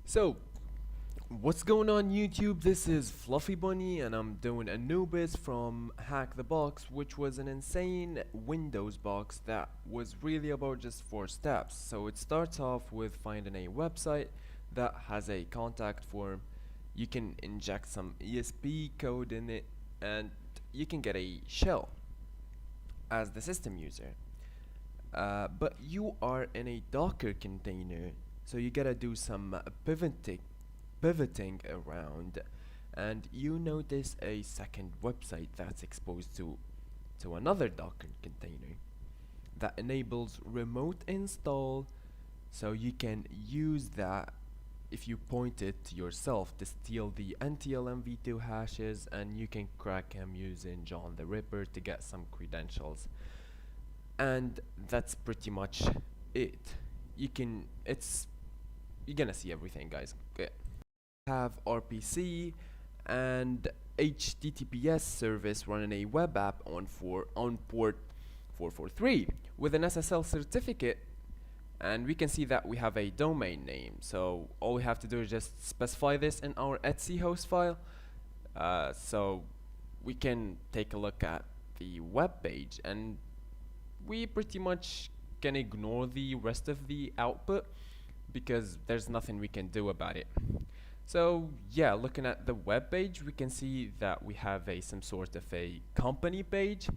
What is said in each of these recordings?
So, what's going on YouTube? This is Fluffy Bunny and I'm doing Anubis from Hack the Box, which was an insane Windows box that was really about just 4 steps. So it starts off with finding a website that has a contact form. You can inject some ESP code in it and you can get a shell as the system user. But you are in a Docker container, so you gotta do some pivoting around, and you notice a second website that's exposed to another Docker container that enables remote install, so you can use that if you point it to yourself to steal the NTLM-v2 hashes, and you can crack him using John the Ripper to get some credentials. And that's pretty much it. You're gonna see everything, guys. Okay. Have RPC and HTTPS service running a web app on port 443 with an SSL certificate, and we can see that we have a domain name. So all we have to do is just specify this in our etc host file. So we can take a look at the web page, and we pretty much can ignore the rest of the output because there's nothing we can do about it. So yeah, looking at the web page, we can see that we have some sort of a company page,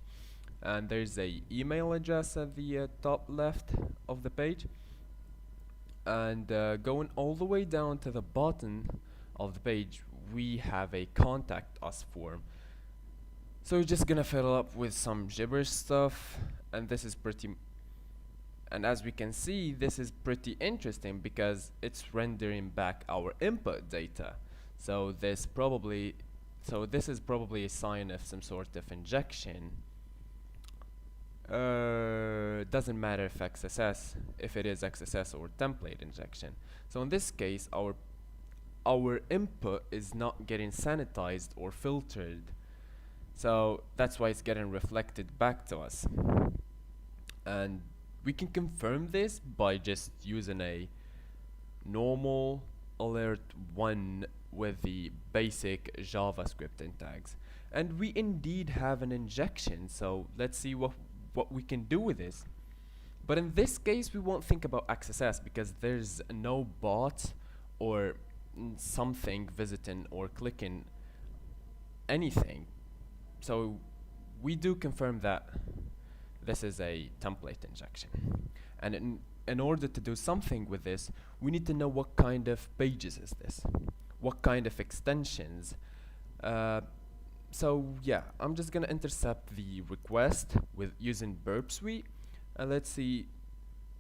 and there's a email address at the top left of the page, and going all the way down to the bottom of the page, we have a contact us form. So we're just gonna fill up with some gibberish stuff, and this is and as we can see, this is pretty interesting because it's rendering back our input data. So this is probably a sign of some sort of injection. Doesn't matter if it is XSS or template injection. So in this case, our input is not getting sanitized or filtered. So that's why it's getting reflected back to us. And we can confirm this by just using a normal alert 1 with the basic JavaScript tags. And we indeed have an injection, so let's see what we can do with this. But in this case, we won't think about XSS because there's no bot or something visiting or clicking anything. So we do confirm that this is a template injection, and in order to do something with this, we need to know what kind of pages is this, what kind of extensions. So yeah, I'm just gonna intercept the request with using burp suite, and let's see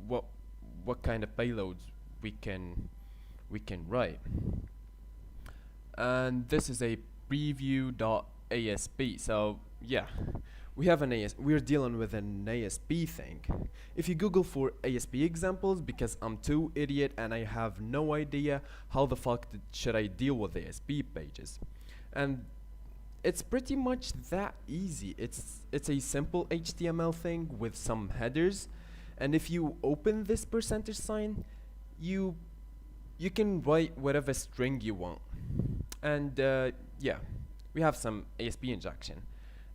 what kind of payloads we can write. And this is a preview.asp. So yeah, we're dealing with an ASP thing. If you Google for ASP examples, because I'm too idiot and I have no idea how the fuck should I deal with ASP pages, and it's pretty much that easy. It's a simple HTML thing with some headers, and if you open this percentage sign, you can write whatever string you want. And yeah, we have some ASP injection.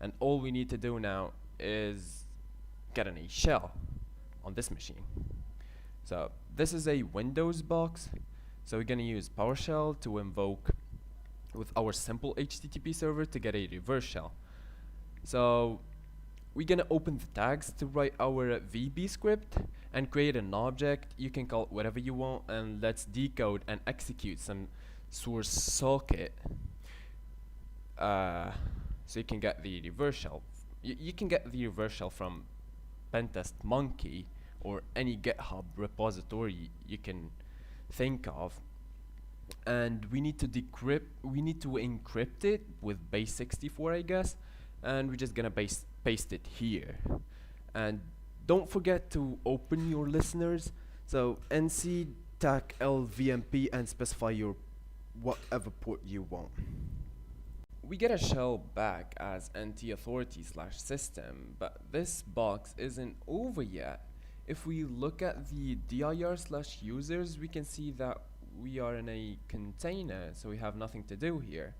And all we need to do now is get a shell on this machine. So this is a Windows box. So we're gonna use PowerShell to invoke with our simple HTTP server to get a reverse shell. So we're gonna open the tags to write our VB script and create an object. You can call it whatever you want, and let's decode and execute some source socket. So you can get the reverse shell. You can get the reverse shell from Pentest Monkey or any GitHub repository you can think of. And we need to encrypt it with base64, I guess. And we're just gonna paste it here. And don't forget to open your listeners. So nc tac lvmp and specify your whatever port you want. We get a shell back as ntauthority/system, but this box isn't over yet. If we look at the dir/users, we can see that we are in a container, so we have nothing to do here.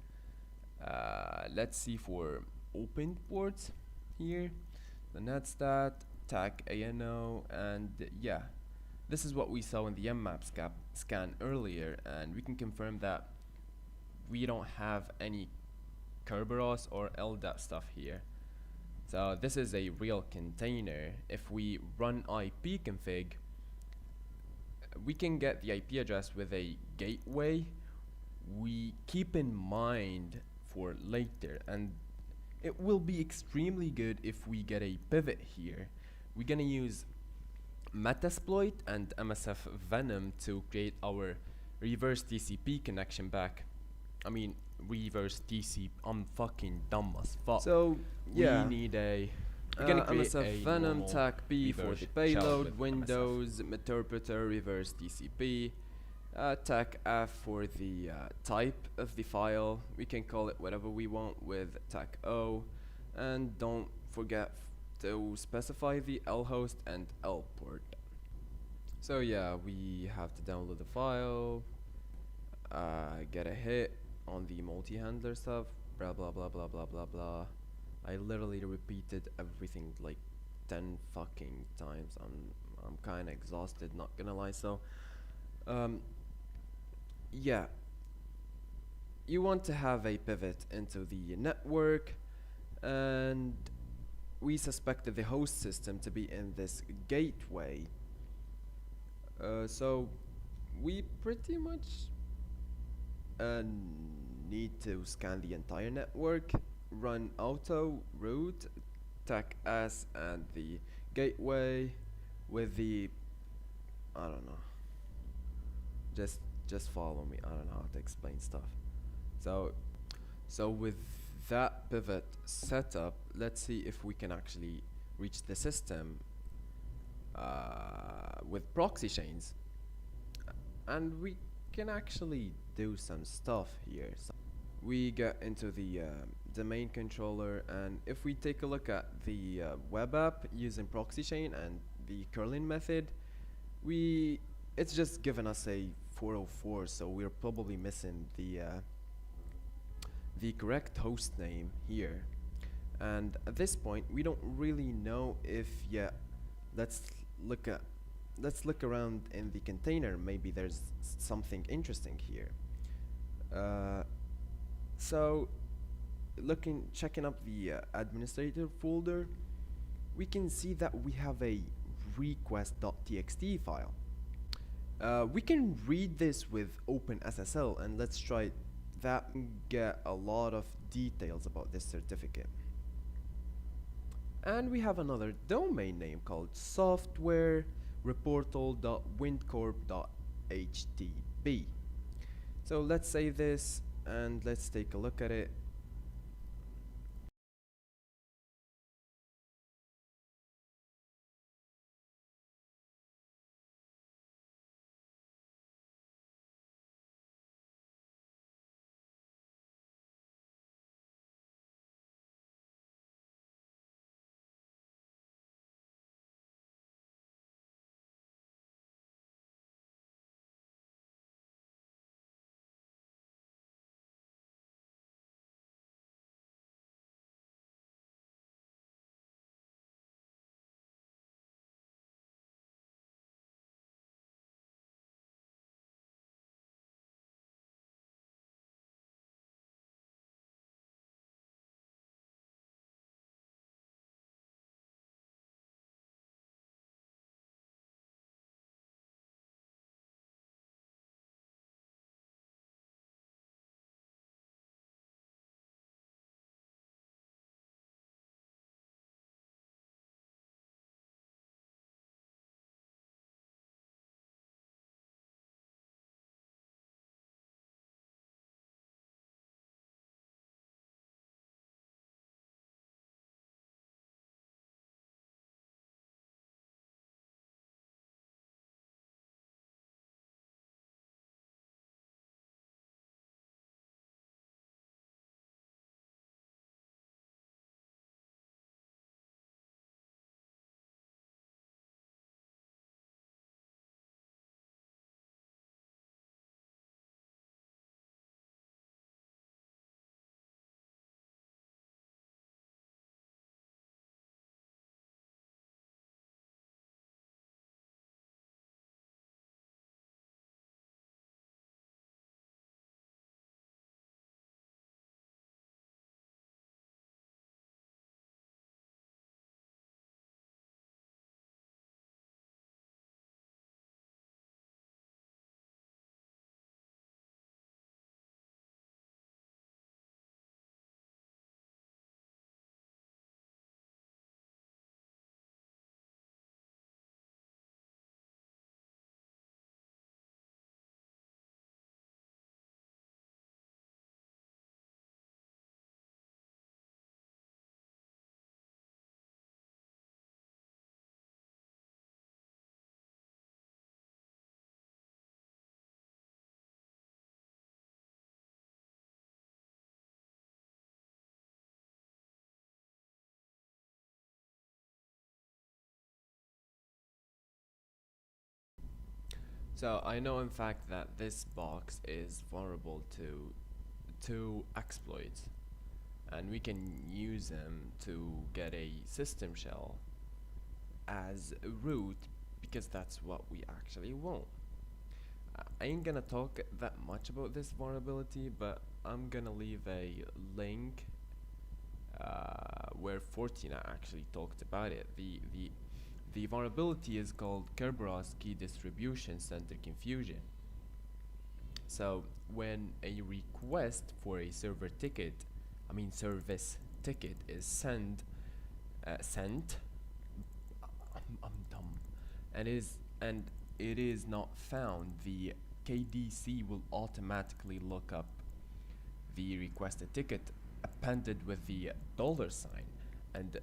Let's see for open ports here, the netstat, tag ANO, and yeah, this is what we saw in the mmap scan earlier, and we can confirm that we don't have any Kerberos or LDAP stuff here. So this is a real container. If we run ipconfig, we can get the IP address with a gateway. We keep in mind for later, and it will be extremely good if we get a pivot here. We're gonna use Metasploit and MSF Venom to create our reverse TCP connection back. I mean, reverse TCP. I'm fucking dumb as fuck. So yeah, we need a. We're gonna create MSF Venom tag P for the payload, Windows, interpreter, reverse TCP. Tag F for the type of the file. We can call it whatever we want with tag O, and don't forget to specify the L host and L port. So yeah, we have to download the file, get a hit on the multi-handler stuff, blah blah blah blah blah blah blah. I literally repeated everything like 10 fucking times. I'm kinda exhausted, not gonna lie. So yeah, you want to have a pivot into the network, and we suspected the host system to be in this gateway. So we pretty much need to scan the entire network, run auto root, tag S and the gateway with the, I don't know, just follow me. I don't know how to explain stuff. So with that pivot setup, let's see if we can actually reach the system with proxy chains, and we can actually do some stuff here. So we get into the domain controller, and if we take a look at the web app using proxy chain and the curling method, it's just given us a 404, so we're probably missing the correct host name here. And at this point, we don't really know if let's look around in the container. Maybe there's something interesting here. So checking up the administrator folder, we can see that we have a request.txt file. We can read this with OpenSSL, and let's try that and get a lot of details about this certificate. And we have another domain name called softwarereportal.windcorp.htb. So let's save this and let's take a look at it. So I know in fact that this box is vulnerable to exploits, and we can use them to get a system shell as root, because that's what we actually want. I ain't gonna talk that much about this vulnerability, but I'm gonna leave a link where Fortina actually talked about it. The vulnerability is called Kerberos Key Distribution Center Confusion. So when a request for a server ticket, I mean service ticket, is sent, I'm dumb, and it is not found, the KDC will automatically look up the requested ticket appended with the dollar sign, and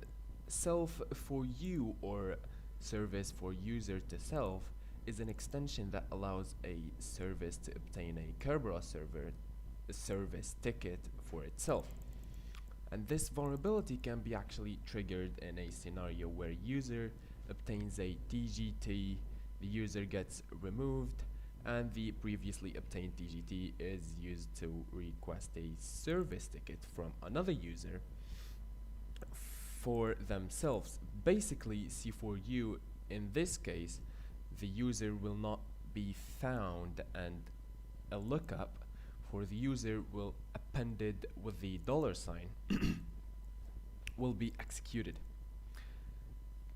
self for you, or service for user to self, is an extension that allows a service to obtain a Kerberos server service ticket for itself. And this vulnerability can be actually triggered in a scenario where user obtains a TGT, the user gets removed, and the previously obtained TGT is used to request a service ticket from another user for themselves. Basically, C4U, in this case, the user will not be found, and a lookup for the user will appended with the dollar sign will be executed.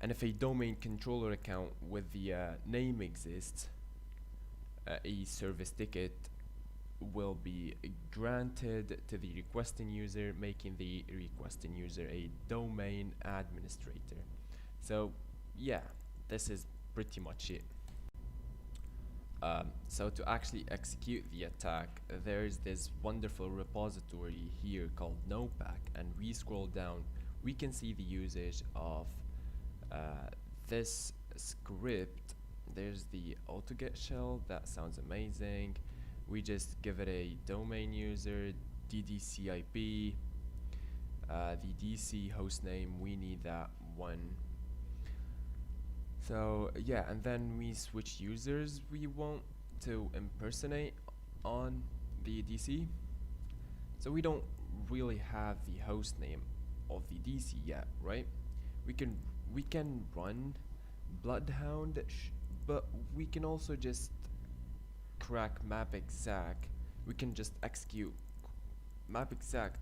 And if a domain controller account with the name exists, a service ticket will be granted to the requesting user, making the requesting user a domain administrator. So yeah, this is pretty much it. So to actually execute the attack, there's this wonderful repository here called NoPack, and we scroll down, we can see the usage of this script. There's the autoget shell, that sounds amazing. We just give it a domain user, ddcip, the DC hostname, we need that one. So yeah, and then we switch users we want to impersonate on the DC. So we don't really have the hostname of the DC yet, right? We can run Bloodhound, but we can also just crack map exact. We can just execute map exact